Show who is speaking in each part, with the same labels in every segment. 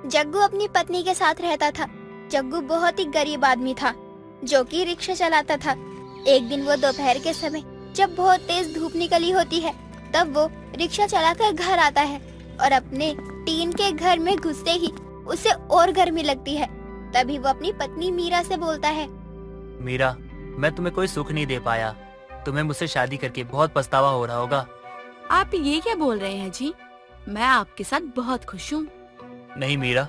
Speaker 1: जग्गू अपनी पत्नी के साथ रहता था। जग्गू बहुत ही गरीब आदमी था जो कि रिक्शा चलाता था। एक दिन वो दोपहर के समय जब बहुत तेज धूप निकली होती है तब वो रिक्शा चलाकर घर आता है और अपने टीन के घर में घुसते ही उसे और गर्मी लगती है। तभी वो अपनी पत्नी मीरा से बोलता है,
Speaker 2: मीरा, मैं तुम्हें कोई सुख नहीं दे पाया। तुम्हें मुझसे शादी करके बहुत पछतावा हो रहा होगा।
Speaker 3: आप ये क्या बोल रहे हैं जी? मैं आपके साथ बहुत खुश हूँ।
Speaker 2: नहीं मीरा,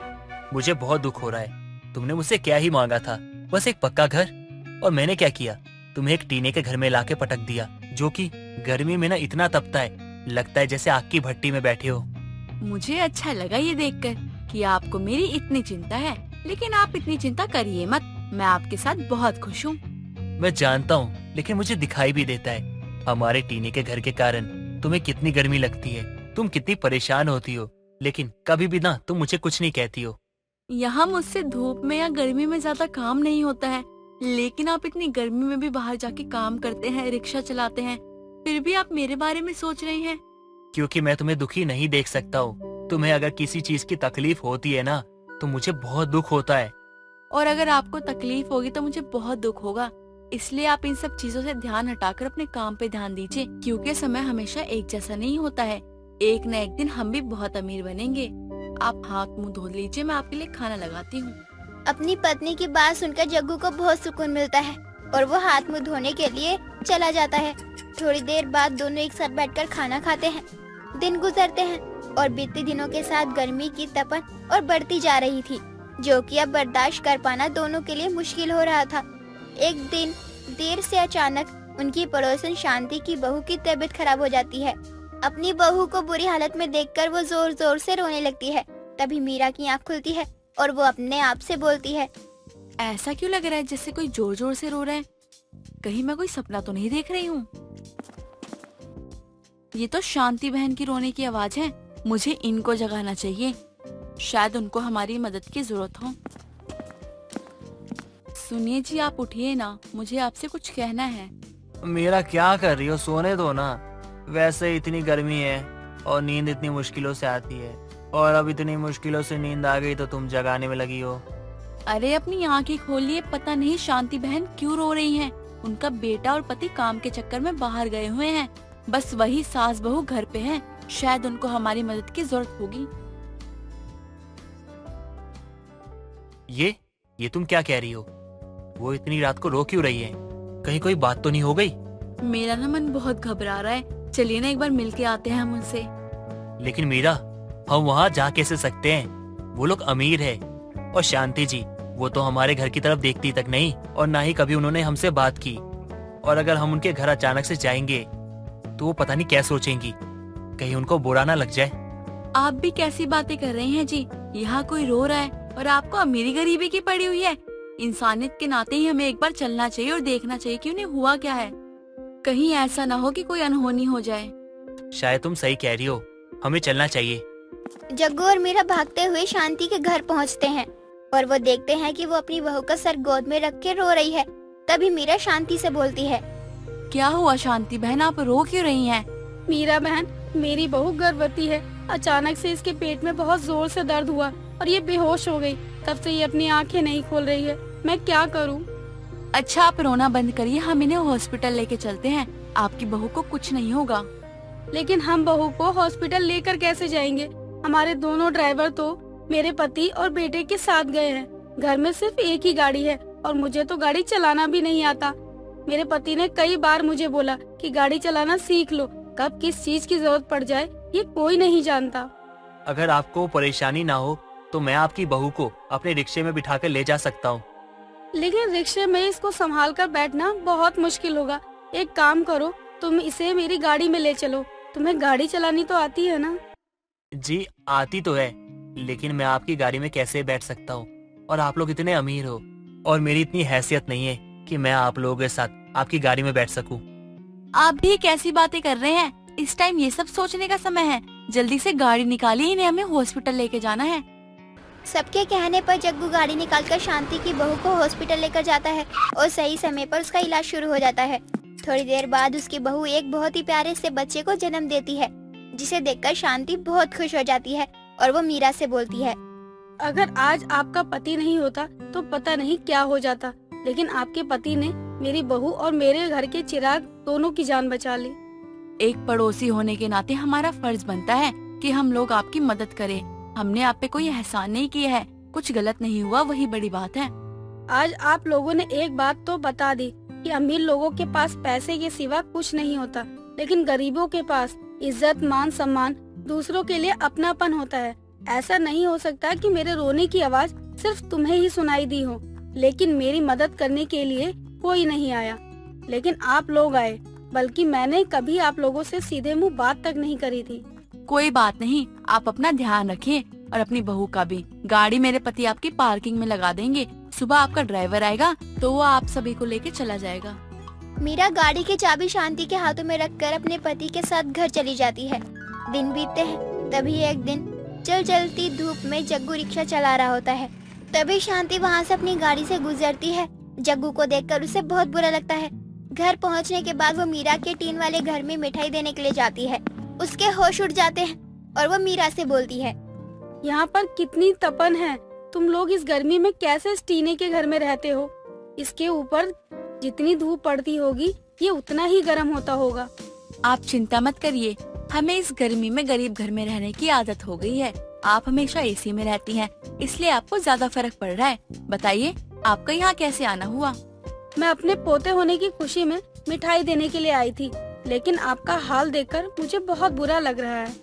Speaker 2: मुझे बहुत दुख हो रहा है। तुमने मुझसे क्या ही मांगा था, बस एक पक्का घर, और मैंने क्या किया, तुम्हें एक टीने के घर में लाके पटक दिया जो कि गर्मी में ना इतना तपता है, लगता है जैसे आग की भट्टी में बैठे हो।
Speaker 3: मुझे अच्छा लगा ये देखकर कि आपको मेरी इतनी चिंता है, लेकिन आप इतनी चिंता करिए मत। मैं आपके साथ बहुत खुश हूँ।
Speaker 2: मैं जानता हूँ, लेकिन मुझे दिखाई भी देता है हमारे टीने के घर के कारण तुम्हें कितनी गर्मी लगती है, तुम कितनी परेशान होती हो, लेकिन कभी भी ना तुम मुझे कुछ नहीं कहती हो।
Speaker 3: यहाँ मुझसे धूप में या गर्मी में ज्यादा काम नहीं होता है, लेकिन आप इतनी गर्मी में भी बाहर जाके काम करते हैं, रिक्शा चलाते हैं, फिर भी आप मेरे बारे में सोच रहे हैं।
Speaker 2: क्योंकि मैं तुम्हें दुखी नहीं देख सकता हूँ। तुम्हें अगर किसी चीज की तकलीफ होती है ना तो मुझे बहुत दुख होता है।
Speaker 3: और अगर आपको तकलीफ होगी तो मुझे बहुत दुख होगा। इसलिए आप इन सब चीजों से ध्यान हटाकर अपने काम पे ध्यान दीजिए, क्योंकि समय हमेशा एक जैसा नहीं होता है। एक न एक दिन हम भी बहुत अमीर बनेंगे। आप हाथ मुंह धो लीजिए, मैं आपके लिए खाना लगाती हूँ।
Speaker 1: अपनी पत्नी की बात सुनकर जग्गू को बहुत सुकून मिलता है और वो हाथ मुंह धोने के लिए चला जाता है। थोड़ी देर बाद दोनों एक साथ बैठकर खाना खाते हैं। दिन गुजरते हैं और बीते दिनों के साथ गर्मी की तपन और बढ़ती जा रही थी, जो कि अब बर्दाश्त कर पाना दोनों के लिए मुश्किल हो रहा था। एक दिन देर से अचानक उनकी पड़ोसन शांति की बहू की तबीयत खराब हो जाती है। अपनी बहू को बुरी हालत में देखकर वो जोर जोर से रोने लगती है। तभी मीरा की आंख खुलती है और वो अपने आप से बोलती है,
Speaker 3: ऐसा क्यों लग रहा है जैसे कोई जोर जोर से रो रहा है? कहीं मैं कोई सपना तो नहीं देख रही हूँ? ये तो शांति बहन की रोने की आवाज है। मुझे इनको जगाना चाहिए, शायद उनको हमारी मदद की जरूरत हो। सुनिए जी, आप उठिए ना, मुझे आपसे कुछ कहना है।
Speaker 2: मेरा क्या कर रही हो, सोने दो ना। वैसे इतनी गर्मी है और नींद इतनी मुश्किलों से आती है, और अब इतनी मुश्किलों से नींद आ गई तो तुम जगाने में लगी हो।
Speaker 3: अरे अपनी आंखें खोलिए, पता नहीं शांति बहन क्यों रो रही हैं। उनका बेटा और पति काम के चक्कर में बाहर गए हुए हैं, बस वही सास बहू घर पे हैं। शायद उनको हमारी मदद की जरूरत होगी।
Speaker 2: ये तुम क्या कह रही हो? वो इतनी रात को रो क्यों रही है? कहीं कोई बात तो नहीं हो गई?
Speaker 3: मेरा ना मन बहुत घबरा रहा है, चलिए ना एक बार मिल के आते हैं हम उनसे।
Speaker 2: लेकिन मीरा, हम वहाँ जा कैसे सकते हैं? वो लोग अमीर है, और शांति जी वो तो हमारे घर की तरफ देखती तक नहीं, और ना ही कभी उन्होंने हमसे बात की। और अगर हम उनके घर अचानक से जाएंगे तो वो पता नहीं क्या सोचेंगी, कहीं उनको बुरा ना लग जाए।
Speaker 3: आप भी कैसी बातें कर रहे हैं जी? यहाँ कोई रो रहा है और आपको अमीरी गरीबी की पड़ी हुई है। इंसानियत के नाते ही हमें एक बार चलना चाहिए और देखना चाहिए कि उन्हें हुआ क्या है। कहीं ऐसा ना हो कि कोई अनहोनी हो जाए।
Speaker 2: शायद तुम सही कह रही हो, हमें चलना चाहिए।
Speaker 1: जग्गू और मीरा भागते हुए शांति के घर पहुंचते हैं और वो देखते हैं कि वो अपनी बहू का सर गोद में रख के रो रही है। तभी मीरा शांति से बोलती है,
Speaker 3: क्या हुआ शांति बहन, आप रो क्यों रही हैं?
Speaker 4: मीरा बहन, मेरी बहू गर्भवती है। अचानक से इसके पेट में बहुत जोर से दर्द हुआ और ये बेहोश हो गई। तब से ये अपनी आंखें नहीं खोल रही है। मैं क्या करूं?
Speaker 3: अच्छा, आप रोना बंद करिए, हम इन्हें हॉस्पिटल लेके चलते हैं। आपकी बहू को कुछ नहीं होगा।
Speaker 4: लेकिन हम बहू को हॉस्पिटल लेकर कैसे जाएंगे? हमारे दोनों ड्राइवर तो मेरे पति और बेटे के साथ गए हैं। घर में सिर्फ एक ही गाड़ी है और मुझे तो गाड़ी चलाना भी नहीं आता। मेरे पति ने कई बार मुझे बोला कि गाड़ी चलाना सीख लो, कब किस चीज की जरूरत पड़ जाए ये कोई नहीं जानता।
Speaker 2: अगर आपको परेशानी ना हो तो मैं आपकी बहू को अपने रिक्शे में बिठाकर ले जा सकता हूँ।
Speaker 4: लेकिन रिक्शे में इसको संभाल कर बैठना बहुत मुश्किल होगा। एक काम करो, तुम इसे मेरी गाड़ी में ले चलो। तुम्हें गाड़ी चलानी तो आती है ना?
Speaker 2: जी आती तो है, लेकिन मैं आपकी गाड़ी में कैसे बैठ सकता हूँ? और आप लोग इतने अमीर हो और मेरी इतनी हैसियत नहीं है कि मैं आप लोगों के साथ आपकी गाड़ी में बैठ सकूं।
Speaker 3: आप भी कैसी बातें कर रहे हैं? इस टाइम ये सब सोचने का समय है। जल्दी से गाड़ी निकालिए, इन्हें हमें हॉस्पिटल लेके जाना है।
Speaker 1: सबके कहने पर जग्गू गाड़ी निकालकर शांति की बहू को हॉस्पिटल लेकर जाता है और सही समय पर उसका इलाज शुरू हो जाता है। थोड़ी देर बाद उसकी बहू एक बहुत ही प्यारे से बच्चे को जन्म देती है, जिसे देखकर शांति बहुत खुश हो जाती है और वो मीरा से बोलती है,
Speaker 4: अगर आज आपका पति नहीं होता तो पता नहीं क्या हो जाता, लेकिन आपके पति ने मेरी बहू और मेरे घर के चिराग दोनों की जान बचा ली।
Speaker 3: एक पड़ोसी होने के नाते हमारा फर्ज बनता है कि हम लोग आपकी मदद करें। हमने आप पे कोई एहसान नहीं किया है, कुछ गलत नहीं हुआ, वही बड़ी बात है।
Speaker 4: आज आप लोगों ने एक बात तो बता दी कि अमीर लोगों के पास पैसे के सिवा कुछ नहीं होता, लेकिन गरीबों के पास इज्जत, मान सम्मान, दूसरों के लिए अपनापन होता है। ऐसा नहीं हो सकता कि मेरे रोने की आवाज सिर्फ तुम्हें ही सुनाई दी हो, लेकिन मेरी मदद करने के लिए कोई नहीं आया। लेकिन आप लोग आए, बल्कि मैंने कभी आप लोगों से सीधे मुंह बात तक नहीं करी थी।
Speaker 3: कोई बात नहीं, आप अपना ध्यान रखिए और अपनी बहू का भी। गाड़ी मेरे पति आपकी पार्किंग में लगा देंगे। सुबह आपका ड्राइवर आएगा तो वो आप सभी को लेके चला जाएगा।
Speaker 1: मीरा गाड़ी की चाबी शांति के हाथों में रखकर अपने पति के साथ घर चली जाती है। दिन बीतते हैं। तभी एक दिन चलती धूप में जग्गू रिक्शा चला रहा होता है। तभी शांति वहाँ से अपनी गाड़ी से गुजरती है। जग्गू को देखकर उसे बहुत बुरा लगता है। घर पहुँचने के बाद वो मीरा के टीन वाले घर में मिठाई देने के लिए जाती है। उसके होश उड़ जाते हैं और वो मीरा से बोलती है,
Speaker 4: यहाँ पर कितनी तपन है, तुम लोग इस गर्मी में कैसे इस टीने के घर में रहते हो? इसके ऊपर जितनी धूप पड़ती होगी ये उतना ही गर्म होता होगा।
Speaker 3: आप चिंता मत करिए, हमें इस गर्मी में गरीब घर में रहने की आदत हो गई है। आप हमेशा एसी में रहती हैं, इसलिए आपको ज्यादा फर्क पड़ रहा है। बताइए, आपका यहाँ कैसे आना हुआ?
Speaker 4: मैं अपने पोते होने की खुशी में मिठाई देने के लिए आई थी, लेकिन आपका हाल देखकर मुझे बहुत बुरा लग रहा है।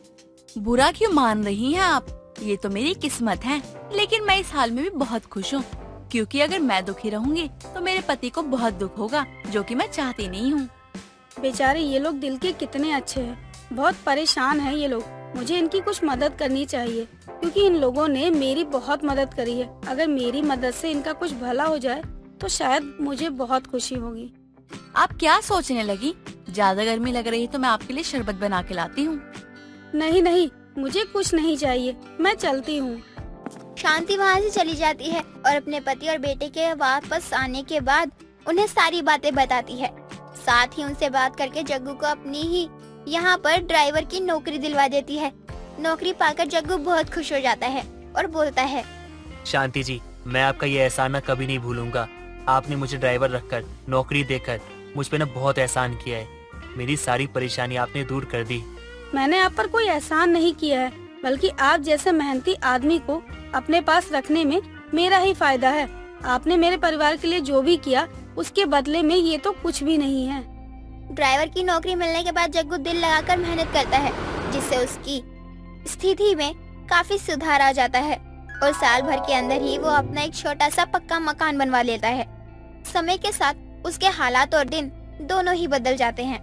Speaker 3: बुरा क्यों मान रही हैं आप? ये तो मेरी किस्मत है। लेकिन मैं इस हाल में भी बहुत खुश हूँ, क्योंकि अगर मैं दुखी रहूंगी तो मेरे पति को बहुत दुख होगा, जो कि मैं चाहती नहीं हूँ।
Speaker 4: बेचारे ये लोग दिल के कितने अच्छे हैं, बहुत परेशान हैं ये लोग। मुझे इनकी कुछ मदद करनी चाहिए, क्योंकि इन लोगों ने मेरी बहुत मदद करी है। अगर मेरी मदद से इनका कुछ भला हो जाए तो शायद मुझे बहुत खुशी होगी।
Speaker 3: आप क्या सोचने लगी? ज्यादा गर्मी लग रही है तो मैं आपके लिए शरबत बना के लाती हूँ।
Speaker 4: नहीं नहीं, मुझे कुछ नहीं चाहिए, मैं चलती हूँ।
Speaker 1: शांति वहाँ से चली जाती है और अपने पति और बेटे के वापस आने के बाद उन्हें सारी बातें बताती है। साथ ही उनसे बात करके जग्गू को अपनी ही यहाँ पर ड्राइवर की नौकरी दिलवा देती है। नौकरी पाकर जग्गू बहुत खुश हो जाता है और बोलता है,
Speaker 2: शांति जी, मैं आपका ये एहसान ना कभी नहीं भूलूंगा। आपने मुझे ड्राइवर रखकर, नौकरी देकर मुझ पे ना बहुत एहसान किया है। मेरी सारी परेशानी आपने दूर कर दी।
Speaker 4: मैंने आप पर कोई एहसान नहीं किया है, बल्कि आप जैसे मेहनती आदमी को अपने पास रखने में मेरा ही फायदा है। आपने मेरे परिवार के लिए जो भी किया उसके बदले में ये तो कुछ भी नहीं है।
Speaker 1: ड्राइवर की नौकरी मिलने के बाद जग्गू दिल लगाकर मेहनत करता है, जिससे उसकी स्थिति में काफी सुधार आ जाता है और साल भर के अंदर ही वो अपना एक छोटा सा पक्का मकान बनवा लेता है। समय के साथ उसके हालात और दिन दोनों ही बदल जाते हैं।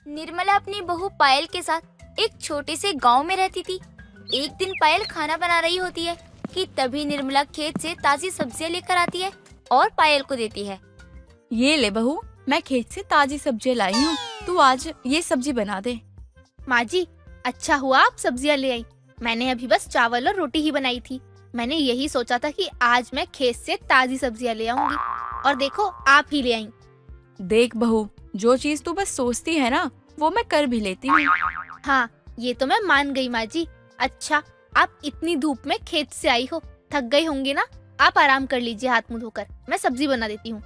Speaker 5: निर्मला अपनी बहू पायल के साथ एक छोटे से गांव में रहती थी। एक दिन पायल खाना बना रही होती है कि तभी निर्मला खेत से ताजी सब्जियां लेकर आती है और पायल को देती है।
Speaker 3: ये ले बहू, मैं खेत से ताजी सब्जियां लाई हूँ, तू आज ये सब्जी बना दे।
Speaker 6: माँ जी, अच्छा हुआ आप सब्जियां ले आई। मैंने अभी बस चावल और रोटी ही बनाई थी। मैंने यही सोचा था कि आज मैं खेत से ताजी सब्जियां ले आऊंगी, और देखो आप ही ले आई।
Speaker 3: देख बहू, जो चीज तू बस सोचती है ना, वो मैं कर भी लेती हूँ।
Speaker 6: हाँ, ये तो मैं मान गई माँ जी। अच्छा, आप इतनी धूप में खेत से आई हो, थक गई होंगी ना, आप आराम कर लीजिए हाथ मुंह धोकर, मैं सब्जी बना देती हूँ।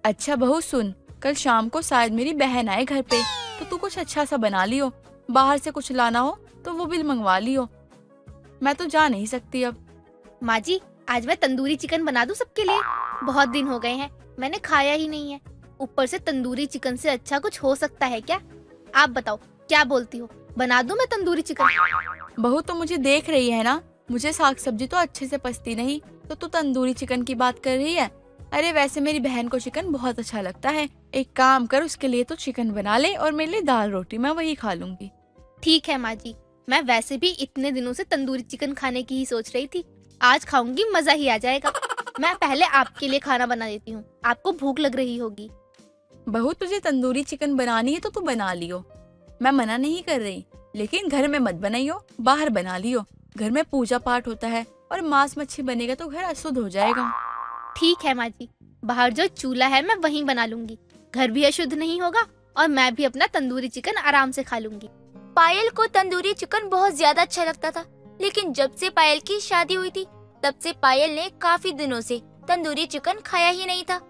Speaker 3: अच्छा बहू सुन, कल शाम को शायद मेरी बहन आए घर पे, तो तू कुछ अच्छा सा बना लियो। बाहर से कुछ लाना हो तो वो बिल मंगवा लियो, मैं तो जा नहीं सकती अब।
Speaker 6: माँ जी, आज मैं तंदूरी चिकन बना दूं सबके लिए। बहुत दिन हो गए हैं, मैंने खाया ही नहीं है। ऊपर से तंदूरी चिकन से अच्छा कुछ हो सकता है क्या? आप बताओ, क्या बोलती हो, बना दूं मैं तंदूरी चिकन?
Speaker 3: बहू तो मुझे देख रही है ना, मुझे साग सब्जी तो अच्छे से पचती नहीं, तो तू तंदूरी चिकन की बात कर रही है। अरे वैसे मेरी बहन को चिकन बहुत अच्छा लगता है। एक काम कर, उसके लिए तो चिकन बना ले और मेरे लिए दाल रोटी, मैं वही खा लूंगी।
Speaker 6: ठीक है माँ जी, मैं वैसे भी इतने दिनों से तंदूरी चिकन खाने की ही सोच रही थी। आज खाऊंगी, मजा ही आ जाएगा। मैं पहले आपके लिए खाना बना देती हूँ, आपको भूख लग रही होगी।
Speaker 3: बहू तुझे तंदूरी चिकन बनानी है तो तू बना लियो, मैं मना नहीं कर रही, लेकिन घर में मत बनाइयो, बाहर बना लियो। घर में पूजा पाठ होता है और मांस मच्छी बनेगा तो घर अशुद्ध हो जाएगा।
Speaker 6: ठीक है माँ जी, बाहर जो चूल्हा है मैं वहीं बना लूंगी, घर भी अशुद्ध नहीं होगा और मैं भी अपना तंदूरी चिकन आराम से खा लूंगी।
Speaker 5: पायल को तंदूरी चिकन बहुत ज्यादा अच्छा लगता था, लेकिन जब से पायल की शादी हुई थी तब से पायल ने काफी दिनों से तंदूरी चिकन खाया ही नहीं था।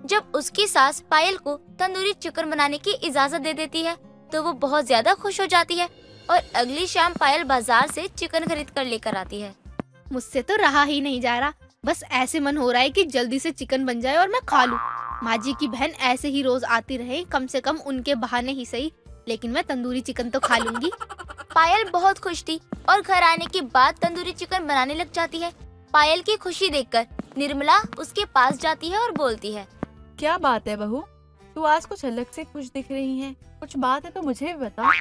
Speaker 5: जब उसकी सास पायल को तंदूरी चिकन बनाने की इजाजत दे देती है तो वो बहुत ज्यादा खुश हो जाती है और अगली शाम पायल बाजार से चिकन खरीद कर लेकर आती है।
Speaker 6: मुझसे तो रहा ही नहीं जा रहा, बस ऐसे मन हो रहा है कि जल्दी से चिकन बन जाए और मैं खा लूं। माँ जी की बहन ऐसे ही रोज आती रहे, कम से कम उनके बहाने ही सही, लेकिन मैं तंदूरी चिकन तो खा लूंगी।
Speaker 5: पायल बहुत खुश थी और घर आने के बाद तंदूरी चिकन बनाने लग जाती है। पायल की खुशी देखकर निर्मला उसके पास जाती है और बोलती है,
Speaker 3: क्या बात है बहू, तू आज कुछ अलग से खुश दिख रही है, कुछ बात है तो मुझे भी बता।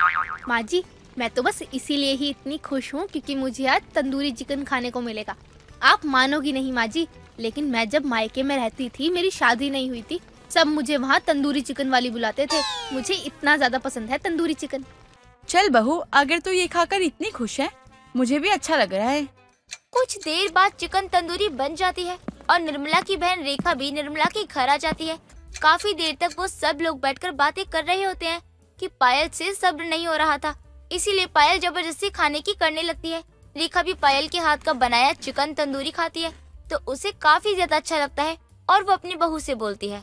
Speaker 6: माँ जी, मैं तो बस इसीलिए ही इतनी खुश हूँ क्योंकि मुझे आज तंदूरी चिकन खाने को मिलेगा। आप मानोगी नहीं माँ जी, लेकिन मैं जब मायके में रहती थी, मेरी शादी नहीं हुई थी, सब मुझे वहाँ तंदूरी चिकन वाली बुलाते थे। मुझे इतना ज्यादा पसंद है तंदूरी चिकन।
Speaker 3: चल बहू, अगर तू ये खाकर इतनी खुश है, मुझे भी अच्छा लग रहा है।
Speaker 5: कुछ देर बाद चिकन तंदूरी बन जाती है और निर्मला की बहन रेखा भी निर्मला के घर आ जाती है। काफी देर तक वो सब लोग बैठकर बातें कर रहे होते हैं कि पायल से सब्र नहीं हो रहा था, इसीलिए पायल जबरदस्ती खाने की करने लगती है। रेखा भी पायल के हाथ का बनाया चिकन तंदूरी खाती है तो उसे काफी ज्यादा अच्छा लगता है और वो अपनी बहू से बोलती है,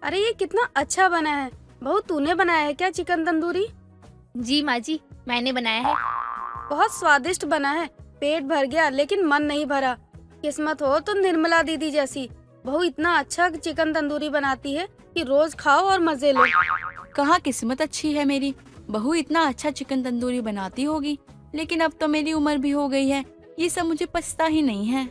Speaker 4: अरे ये कितना अच्छा बना है। बहू, तूने बनाया है क्या चिकन तंदूरी?
Speaker 6: जी माँ जी, मैंने बनाया है।
Speaker 4: बहुत स्वादिष्ट बना है, पेट भर गया लेकिन मन नहीं भरा। किस्मत हो तो निर्मला दीदी जैसी। बहू इतना अच्छा चिकन तंदूरी बनाती है कि रोज खाओ और मजे लो।
Speaker 3: कहाँ किस्मत अच्छी है मेरी, बहू इतना अच्छा चिकन तंदूरी बनाती होगी, लेकिन अब तो मेरी उम्र भी हो गई है, ये सब मुझे पछता ही नहीं है।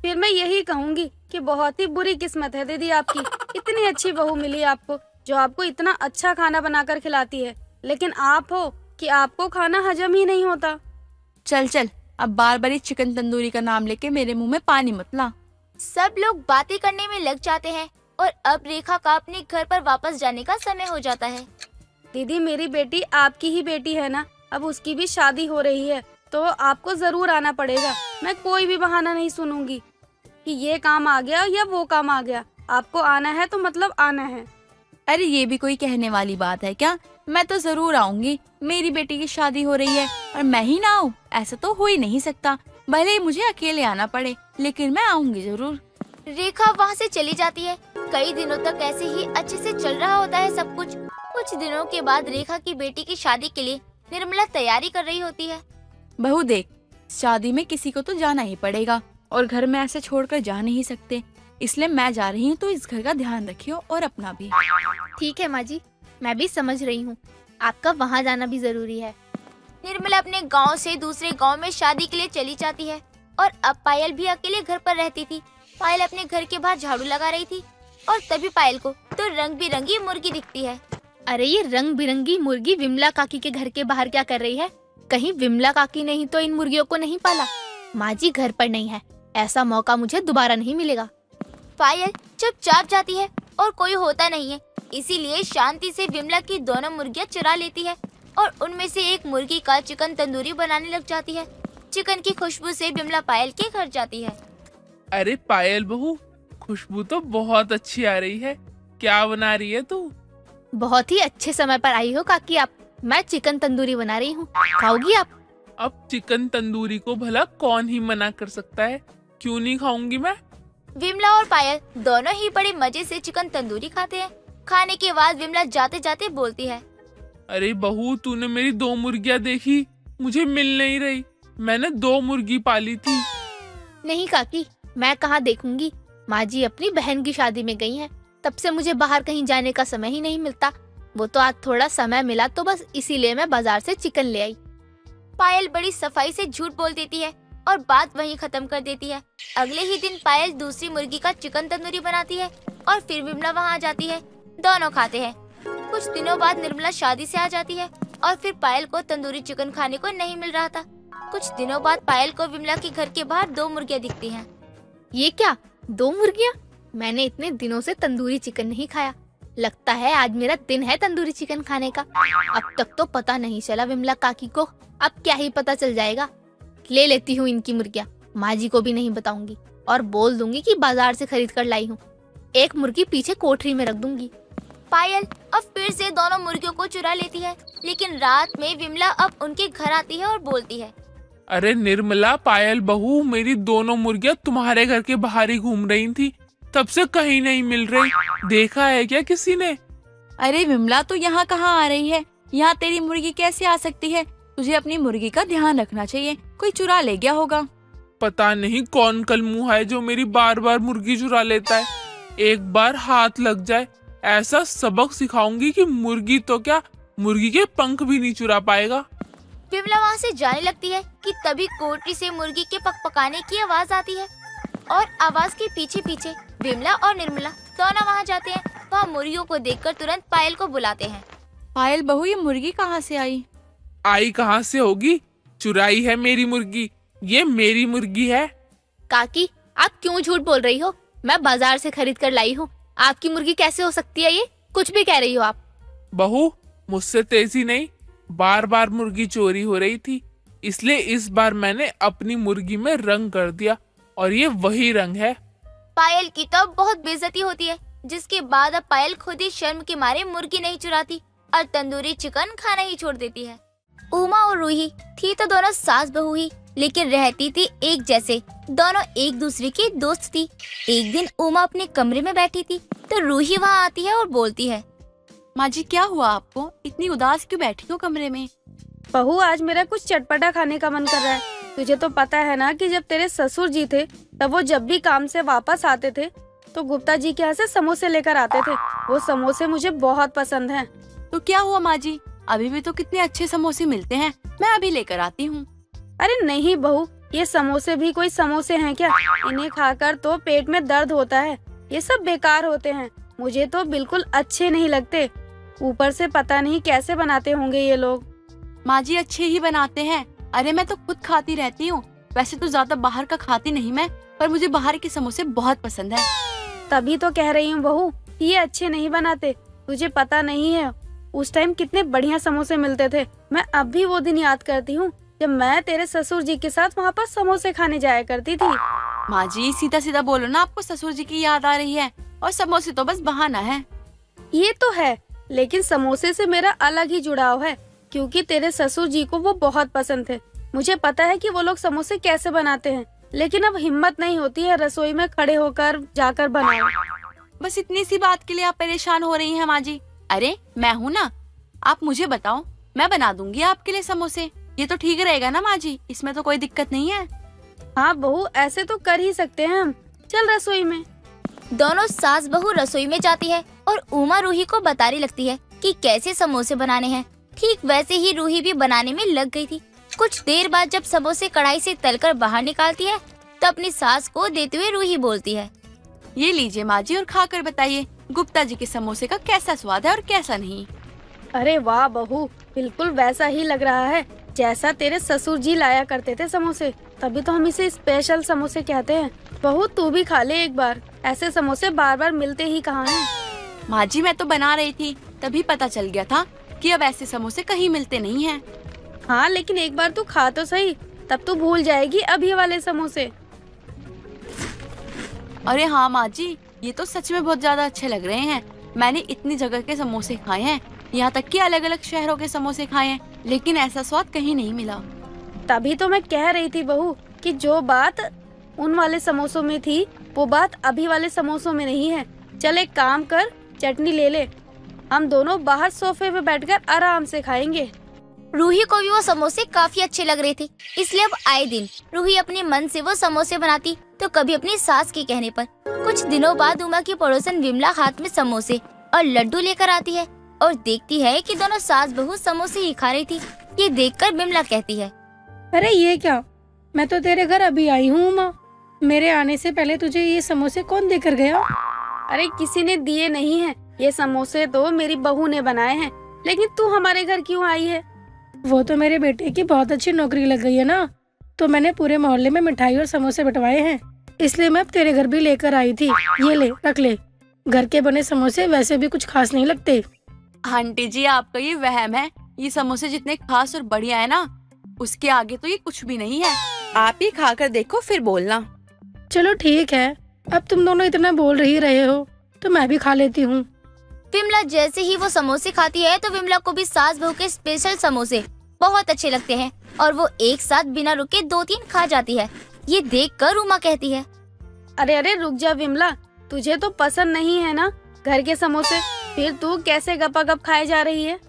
Speaker 4: फिर मैं यही कहूँगी कि बहुत ही बुरी किस्मत है दीदी आपकी। इतनी अच्छी बहू मिली आपको जो आपको इतना अच्छा खाना बनाकर खिलाती है, लेकिन आप हो कि आपको खाना हजम ही नहीं होता।
Speaker 3: चल चल, अब बार बार चिकन तंदूरी का नाम लेके मेरे मुंह में पानी मत ला।
Speaker 5: सब लोग बातें करने में लग जाते हैं और अब रेखा का अपने घर पर वापस जाने का समय हो जाता है।
Speaker 4: दीदी, मेरी बेटी आपकी ही बेटी है ना, अब उसकी भी शादी हो रही है तो आपको जरूर आना पड़ेगा। मैं कोई भी बहाना नहीं सुनूंगी कि ये काम आ गया या वो काम आ गया। आपको आना है तो मतलब आना है।
Speaker 3: अरे ये भी कोई कहने वाली बात है क्या, मैं तो जरूर आऊंगी। मेरी बेटी की शादी हो रही है और मैं ही ना आऊँ, ऐसा तो हो ही नहीं सकता। भले ही मुझे अकेले आना पड़े, लेकिन मैं आऊंगी जरूर।
Speaker 5: रेखा वहाँ से चली जाती है। कई दिनों तक ऐसे ही अच्छे से चल रहा होता है सब कुछ। कुछ दिनों के बाद रेखा की बेटी की शादी के लिए निर्मला तैयारी कर रही होती है।
Speaker 3: बहू देख, शादी में किसी को तो जाना ही पड़ेगा और घर में ऐसे छोड़कर जा नहीं सकते, इसलिए मैं जा रही हूँ, तो इस घर का ध्यान रखियो और अपना भी।
Speaker 6: ठीक है माँ जी, मैं भी समझ रही हूँ, आपका वहाँ जाना भी जरूरी है।
Speaker 5: निर्मला अपने गांव से दूसरे गांव में शादी के लिए चली जाती है और अब पायल भी अकेले घर पर रहती थी। पायल अपने घर के बाहर झाड़ू लगा रही थी और तभी पायल को तो रंग बिरंगी मुर्गी दिखती है।
Speaker 6: अरे ये रंग बिरंगी मुर्गी विमला काकी के घर के बाहर क्या कर रही है? कहीं विमला काकी ने ही तो इन मुर्गियों को नहीं पाला? माँ जी घर पर नहीं है, ऐसा मौका मुझे दोबारा नहीं मिलेगा।
Speaker 5: पायल चुपचाप जाती है और कोई होता नहीं है, इसीलिए शांति से विमला की दोनों मुर्गियाँ चुरा लेती है और उनमें से एक मुर्गी का चिकन तंदूरी बनाने लग जाती है। चिकन की खुशबू से विमला पायल के घर जाती है।
Speaker 7: अरे पायल बहू, खुशबू तो बहुत अच्छी आ रही है, क्या बना रही है तू?
Speaker 6: बहुत ही अच्छे समय पर आई हो काकी आप। मैं चिकन तंदूरी बना रही हूँ, खाओगी आप?
Speaker 7: अब चिकन तंदूरी को भला कौन ही मना कर सकता है, क्यों नहीं खाऊंगी मैं।
Speaker 5: विमला और पायल दोनों ही बड़े मजे से चिकन तंदूरी खाते हैं। खाने के बाद विमला जाते जाते बोलती है,
Speaker 7: अरे बहू, तूने मेरी 2 मुर्गियाँ देखी, मुझे मिल नहीं रही। मैंने 2 मुर्गी पाली थी।
Speaker 6: नहीं काकी, मैं कहाँ देखूंगी, माँ जी अपनी बहन की शादी में गई हैं। तब से मुझे बाहर कहीं जाने का समय ही नहीं मिलता। वो तो आज थोड़ा समय मिला तो बस इसीलिए मैं बाजार से चिकन ले आई।
Speaker 5: पायल बड़ी सफाई से झूठ बोल देती है और बात वहीं खत्म कर देती है। अगले ही दिन पायल दूसरी मुर्गी का चिकन तंदूरी बनाती है और फिर विमला वहाँ आ जाती है। दोनों खाते हैं। कुछ दिनों बाद निर्मला शादी से आ जाती है और फिर पायल को तंदूरी चिकन खाने को नहीं मिल रहा था। कुछ दिनों बाद पायल को विमला के घर के बाहर 2 मुर्गियाँ दिखती हैं।
Speaker 6: ये क्या, 2 मुर्गियाँ? मैंने इतने दिनों से तंदूरी चिकन नहीं खाया, लगता है आज मेरा दिन है तंदूरी चिकन खाने का। अब तक तो पता नहीं चला विमला काकी को, अब क्या ही पता चल जाएगा। ले लेती हूँ इनकी मुर्गियाँ, माँ जी को भी नहीं बताऊंगी और बोल दूंगी कि बाजार से खरीद कर लाई हूँ। एक मुर्गी पीछे कोठरी में रख दूंगी।
Speaker 5: पायल अब फिर से दोनों मुर्गियों को चुरा लेती है, लेकिन रात में विमला अब उनके घर आती है और बोलती है,
Speaker 7: अरे निर्मला, पायल बहू, मेरी दोनों मुर्गियां तुम्हारे घर के बाहर ही घूम रही थी, तब से कहीं नहीं मिल रही। देखा है क्या किसी ने?
Speaker 3: अरे विमला, तो यहाँ कहाँ आ रही है? यहाँ तेरी मुर्गी कैसे आ सकती है? तुझे अपनी मुर्गी का ध्यान रखना चाहिए, कोई चुरा ले गया होगा।
Speaker 7: पता नहीं कौन कलमुहा है जो मेरी बार बार मुर्गी चुरा लेता है। एक बार हाथ लग जाए, ऐसा सबक सिखाऊंगी कि मुर्गी तो क्या, मुर्गी के पंख भी नहीं चुरा पाएगा।
Speaker 5: विमला वहाँ से जाने लगती है कि तभी कोठरी से मुर्गी के पकपकाने की आवाज आती है और आवाज के पीछे पीछे विमला और निर्मला दोनों वहाँ जाते हैं। वहाँ मुर्गियों को देखकर तुरंत पायल को बुलाते हैं।
Speaker 3: पायल बहू, ये मुर्गी कहाँ से आई?
Speaker 7: आई कहाँ से होगी, चुराई है मेरी मुर्गी। ये मेरी मुर्गी है।
Speaker 6: काकी, आप क्यों झूठ बोल रही हो? मैं बाजार से खरीद कर लाई हूँ। आपकी मुर्गी कैसे हो सकती है? ये कुछ भी कह रही हो आप।
Speaker 7: बहू, मुझसे तेजी नहीं, बार बार मुर्गी चोरी हो रही थी, इसलिए इस बार मैंने अपनी मुर्गी में रंग कर दिया और ये वही रंग है।
Speaker 5: पायल की तो बहुत बेइज्जती होती है, जिसके बाद अब पायल खुद ही शर्म के मारे मुर्गी नहीं चुराती और तंदूरी चिकन खाना ही छोड़ देती है। उमा और रूही थी तो दोनों सास बहू ही, लेकिन रहती थी एक जैसे। दोनों एक दूसरे की दोस्त थी। एक दिन उमा अपने कमरे में बैठी थी तो रूही वहाँ आती है और बोलती है,
Speaker 3: माँ जी, क्या हुआ आपको? इतनी उदास क्यों बैठी हो कमरे में?
Speaker 4: बहू, आज मेरा कुछ चटपटा खाने का मन कर रहा है। तुझे तो पता है ना कि जब तेरे ससुर जी थे तब वो जब भी काम से वापस आते थे तो गुप्ता जी के यहाँ से समोसे लेकर आते थे। वो समोसे मुझे बहुत पसंद हैं।
Speaker 3: तो क्या हुआ माँ जी, अभी भी तो कितने अच्छे समोसे मिलते हैं, मैं अभी लेकर आती हूँ।
Speaker 4: अरे नहीं बहू, ये समोसे भी कोई समोसे हैं क्या? इन्हें खाकर तो पेट में दर्द होता है। ये सब बेकार होते हैं, मुझे तो बिल्कुल अच्छे नहीं लगते। ऊपर से पता नहीं कैसे बनाते होंगे ये लोग।
Speaker 3: माँ जी, अच्छे ही बनाते हैं। अरे मैं तो खुद खाती रहती हूँ। वैसे तो ज्यादा बाहर का खाती नहीं मैं, पर मुझे बाहर के समोसे बहुत पसंद है।
Speaker 4: तभी तो कह रही हूँ बहू, ये अच्छे नहीं बनाते। तुझे पता नहीं है उस टाइम कितने बढ़िया समोसे मिलते थे। मैं अब भी वो दिन याद करती हूँ जब मैं तेरे ससुर जी के साथ वहाँ पर समोसे खाने जाया करती थी।
Speaker 3: माँ जी, सीधा सीधा बोलो ना, आपको ससुर जी की याद आ रही है और समोसे तो बस बहाना है।
Speaker 4: ये तो है, लेकिन समोसे से मेरा अलग ही जुड़ाव है, क्योंकि तेरे ससुर जी को वो बहुत पसंद थे। मुझे पता है कि वो लोग समोसे कैसे बनाते हैं, लेकिन अब हिम्मत नहीं होती है रसोई में खड़े होकर जाकर बनाओ।
Speaker 3: बस इतनी सी बात के लिए आप परेशान हो रही हैं माँ जी? अरे मैं हूँ ना, आप मुझे बताओ, मैं बना दूंगी आपके लिए समोसे। ये तो ठीक रहेगा ना माँ जी, इसमें तो कोई दिक्कत नहीं है।
Speaker 4: हाँ बहू, ऐसे तो कर ही सकते हैं हम। चल रसोई में।
Speaker 5: दोनों सास बहू रसोई में जाती है और उमा रूही को बताने लगती है कि कैसे समोसे बनाने हैं। ठीक वैसे ही रूही भी बनाने में लग गई थी। कुछ देर बाद जब समोसे कढ़ाई से तलकर बाहर निकालती है तो अपनी सास को देते हुए रूही बोलती है,
Speaker 3: ये लीजिए माँ जी और खाकर बताइए गुप्ता जी के समोसे का कैसा स्वाद है और कैसा नहीं।
Speaker 4: अरे वाह बहू, बिल्कुल वैसा ही लग रहा है जैसा तेरे ससुर जी लाया करते थे समोसे। तभी तो हम इसे स्पेशल समोसे कहते हैं। बहू, तू भी खा ले एक बार। ऐसे समोसे बार बार मिलते ही कहाँ हैं।
Speaker 3: माँ जी, मैं तो बना रही थी, तभी पता चल गया था कि अब ऐसे समोसे कहीं मिलते नहीं हैं।
Speaker 4: हाँ, लेकिन एक बार तू खा तो सही, तब तू भूल जाएगी अभी वाले समोसे।
Speaker 3: अरे हाँ माँ जी, ये तो सच में बहुत ज्यादा अच्छे लग रहे हैं। मैंने इतनी जगह के समोसे खाए हैं, यहाँ तक कि अलग अलग शहरों के समोसे खाए हैं, लेकिन ऐसा स्वाद कहीं नहीं मिला।
Speaker 4: तभी तो मैं कह रही थी बहू कि जो बात उन वाले समोसों में थी वो बात अभी वाले समोसों में नहीं है। चल एक काम कर, चटनी ले ले, हम दोनों बाहर सोफे पे बैठकर आराम से खाएंगे।
Speaker 5: रूही को भी वो समोसे काफी अच्छे लग रहे थे, इसलिए अब आए दिन रूही अपने मन से वो समोसे बनाती तो कभी अपनी सास के कहने पर। कुछ दिनों बाद उमा की पड़ोसन विमला हाथ में समोसे और लड्डू लेकर आती है और देखती है कि दोनों सास बहू समोसे ही खा रही थी। ये देखकर विमला कहती है,
Speaker 8: अरे ये क्या, मैं तो तेरे घर अभी आई हूँ उमा। मेरे आने से पहले तुझे ये समोसे कौन देकर गया?
Speaker 4: अरे किसी ने दिए नहीं है, ये समोसे तो मेरी बहू ने बनाए हैं। लेकिन तू हमारे घर क्यों आई है?
Speaker 8: वो तो मेरे बेटे की बहुत अच्छी नौकरी लग गई है ना, तो मैंने पूरे मोहल्ले में मिठाई और समोसे बंटवाए हैं, इसलिए मैं अब तेरे घर भी लेकर आई थी। ये ले, रख ले। घर के बने समोसे वैसे भी कुछ खास नहीं लगते।
Speaker 3: आंटी जी, आपका ये वहम है। ये समोसे जितने खास और बढ़िया है ना, उसके आगे तो ये कुछ भी नहीं है। आप ही खाकर देखो फिर बोलना।
Speaker 8: चलो ठीक है, अब तुम दोनों इतना बोल ही रहे हो तो मैं भी खा लेती हूँ।
Speaker 5: विमला जैसे ही वो समोसे खाती है तो विमला को भी सास बहू के स्पेशल समोसे बहुत अच्छे लगते हैं और वो एक साथ बिना रुके 2-3 खा जाती है। ये देखकर उमा कहती है,
Speaker 4: अरे अरे रुक जा विमला, तुझे तो पसंद नहीं है ना घर के समोसे, फिर तू कैसे गपागप खाए जा रही है?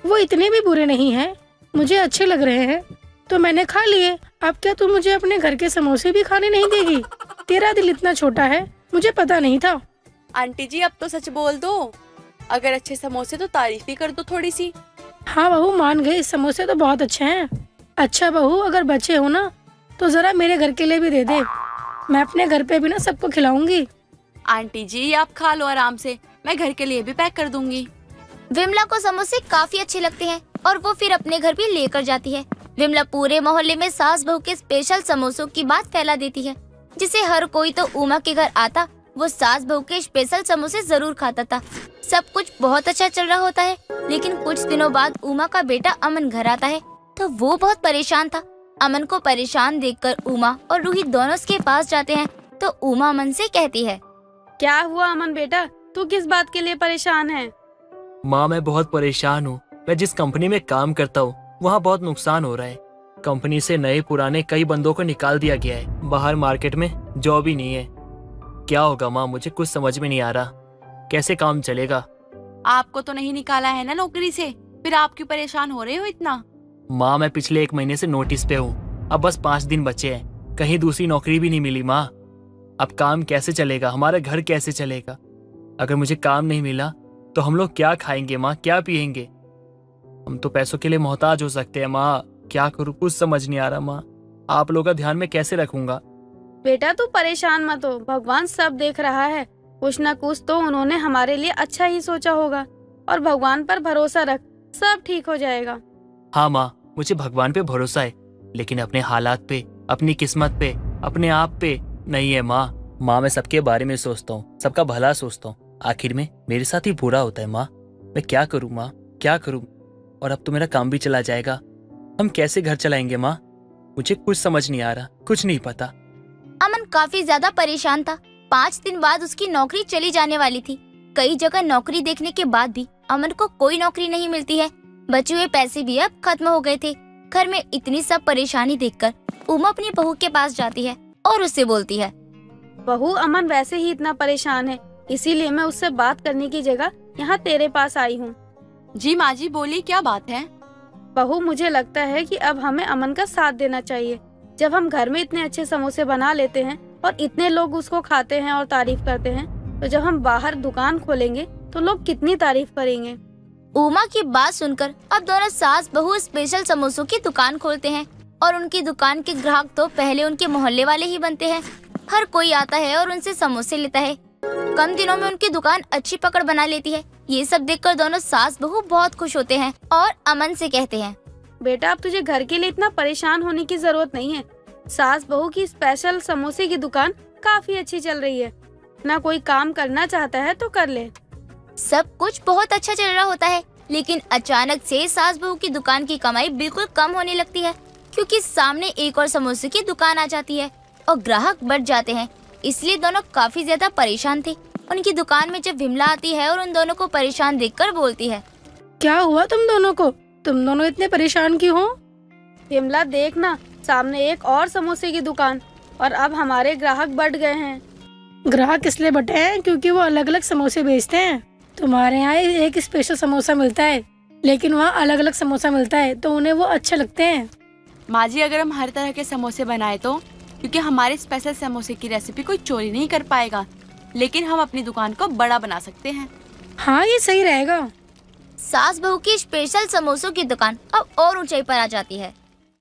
Speaker 8: वो इतने भी बुरे नहीं हैं, मुझे अच्छे लग रहे हैं तो मैंने खा लिए। अब क्या तू मुझे अपने घर के समोसे भी खाने नहीं देगी? तेरा दिल इतना छोटा है, मुझे पता नहीं था।
Speaker 3: आंटी जी अब तो सच बोल दो, अगर अच्छे समोसे तो तारीफ ही कर दो थोड़ी सी।
Speaker 8: हाँ बहू मान गई, समोसे तो बहुत अच्छे हैं। अच्छा बहू, अगर बचे हो ना तो जरा मेरे घर के लिए भी दे दे, मैं अपने घर पे भी ना सबको खिलाऊंगी।
Speaker 3: आंटी जी आप खा लो आराम से, मैं घर के लिए भी पैक कर दूंगी।
Speaker 5: विमला को समोसे काफी अच्छे लगते हैं और वो फिर अपने घर भी लेकर जाती है। विमला पूरे मोहल्ले में सास बहू के स्पेशल समोसों की बात फैला देती है, जिसे हर कोई तो उमा के घर आता वो सास बहू के स्पेशल समोसे जरूर खाता था। सब कुछ बहुत अच्छा चल रहा होता है, लेकिन कुछ दिनों बाद उमा का बेटा अमन घर आता है तो वो बहुत परेशान था। अमन को परेशान देखकर उमा और रूही दोनों उसके पास जाते हैं तो उमा अमन से कहती है,
Speaker 4: क्या हुआ अमन बेटा, तू किस बात के लिए परेशान है?
Speaker 2: माँ मैं बहुत परेशान हूँ। मैं जिस कंपनी में काम करता हूँ वहाँ बहुत नुकसान हो रहा है। कंपनी से नए पुराने कई बंदों को निकाल दिया गया है। बाहर मार्केट में जॉब ही नहीं है। क्या होगा माँ, मुझे कुछ समझ में नहीं आ रहा, कैसे काम चलेगा?
Speaker 3: आपको तो नहीं निकाला है ना नौकरी से, फिर आप क्यों परेशान हो रहे हो इतना?
Speaker 2: माँ मैं पिछले 1 महीने से नोटिस पे हूँ, अब बस 5 दिन बचे हैं, कहीं दूसरी नौकरी भी नहीं मिली माँ। अब काम कैसे चलेगा, हमारा घर कैसे चलेगा? अगर मुझे काम नहीं मिला तो हम लोग क्या खाएंगे माँ, क्या पिएंगे? हम तो पैसों के लिए मोहताज हो सकते हैं माँ। क्या करूँ, कुछ समझ नहीं आ रहा माँ। आप लोगों का ध्यान मैं कैसे रखूंगा?
Speaker 4: बेटा तू परेशान मत हो, भगवान सब देख रहा है। कुछ न कुछ तो उन्होंने हमारे लिए अच्छा ही सोचा होगा, और भगवान पर भरोसा रख, सब ठीक हो जाएगा।
Speaker 2: हाँ माँ मुझे भगवान पे भरोसा है, लेकिन अपने हालात पे, अपनी किस्मत पे, अपने आप पे नहीं है माँ। माँ मैं सबके बारे में सोचता हूँ, सबका भला सोचता हूँ, आखिर में मेरे साथ ही बुरा होता है माँ। मैं क्या करूँ माँ, क्या करूँ? और अब तो मेरा काम भी चला जाएगा, हम कैसे घर चलाएंगे माँ? मुझे कुछ समझ नहीं आ रहा, कुछ नहीं पता।
Speaker 5: अमन काफी ज्यादा परेशान था। 5 दिन बाद उसकी नौकरी चली जाने वाली थी। कई जगह नौकरी देखने के बाद भी अमन को कोई नौकरी नहीं मिलती है। बचे हुए पैसे भी अब खत्म हो गए थे। घर में इतनी सब परेशानी देखकर उमा अपनी बहू के पास जाती है और उससे बोलती है,
Speaker 4: बहू अमन वैसे ही इतना परेशान है, इसीलिए मैं उससे बात करने की जगह यहाँ तेरे पास आई हूँ।
Speaker 3: जी माँ जी बोलिए, क्या बात है?
Speaker 4: बहू मुझे लगता है कि अब हमें अमन का साथ देना चाहिए। जब हम घर में इतने अच्छे समोसे बना लेते हैं और इतने लोग उसको खाते हैं और तारीफ करते हैं, तो जब हम बाहर दुकान खोलेंगे तो लोग कितनी तारीफ करेंगे।
Speaker 5: उमा की बात सुनकर अब दोनों सास बहू स्पेशल समोसों की दुकान खोलते हैं और उनकी दुकान के ग्राहक तो पहले उनके मोहल्ले वाले ही बनते हैं। हर कोई आता है और उनसे समोसे लेता है। कम दिनों में उनकी दुकान अच्छी पकड़ बना लेती है। ये सब देखकर दोनों सास बहू बहुत खुश होते हैं और अमन से कहते हैं,
Speaker 4: बेटा अब तुझे घर के लिए इतना परेशान होने की जरूरत नहीं है। सास बहू की स्पेशल समोसे की दुकान काफी अच्छी चल रही है, ना कोई काम करना चाहता है तो कर ले।
Speaker 5: सब कुछ बहुत अच्छा चल रहा होता है, लेकिन अचानक से सास बहू की दुकान की कमाई बिल्कुल कम होने लगती है, क्योंकि सामने एक और समोसे की दुकान आ जाती है और ग्राहक बढ़ जाते हैं। इसलिए दोनों काफी ज्यादा परेशान थे। उनकी दुकान में जब विमला आती है और उन दोनों को परेशान देखकर बोलती है,
Speaker 8: क्या हुआ तुम दोनों को? तुम दोनों इतने परेशान क्यों हो?
Speaker 4: विमला देखना, सामने एक और समोसे की दुकान, और अब हमारे ग्राहक बढ़ गए हैं।
Speaker 8: ग्राहक इसलिए बटे हैं क्योंकि वो अलग अलग समोसे बेचते हैं। तुम्हारे यहाँ एक स्पेशल समोसा मिलता है, लेकिन वहाँ अलग अलग समोसा मिलता है तो उन्हें वो अच्छे लगते हैं।
Speaker 3: माँ जी अगर हम हर तरह के समोसे बनाए तो, क्योंकि हमारे स्पेशल समोसे की रेसिपी कोई चोरी नहीं कर पाएगा, लेकिन हम अपनी दुकान को बड़ा बना सकते हैं।
Speaker 8: हाँ ये सही रहेगा।
Speaker 5: सास बहू की स्पेशल समोसों की दुकान अब और ऊंचाई पर आ जाती है।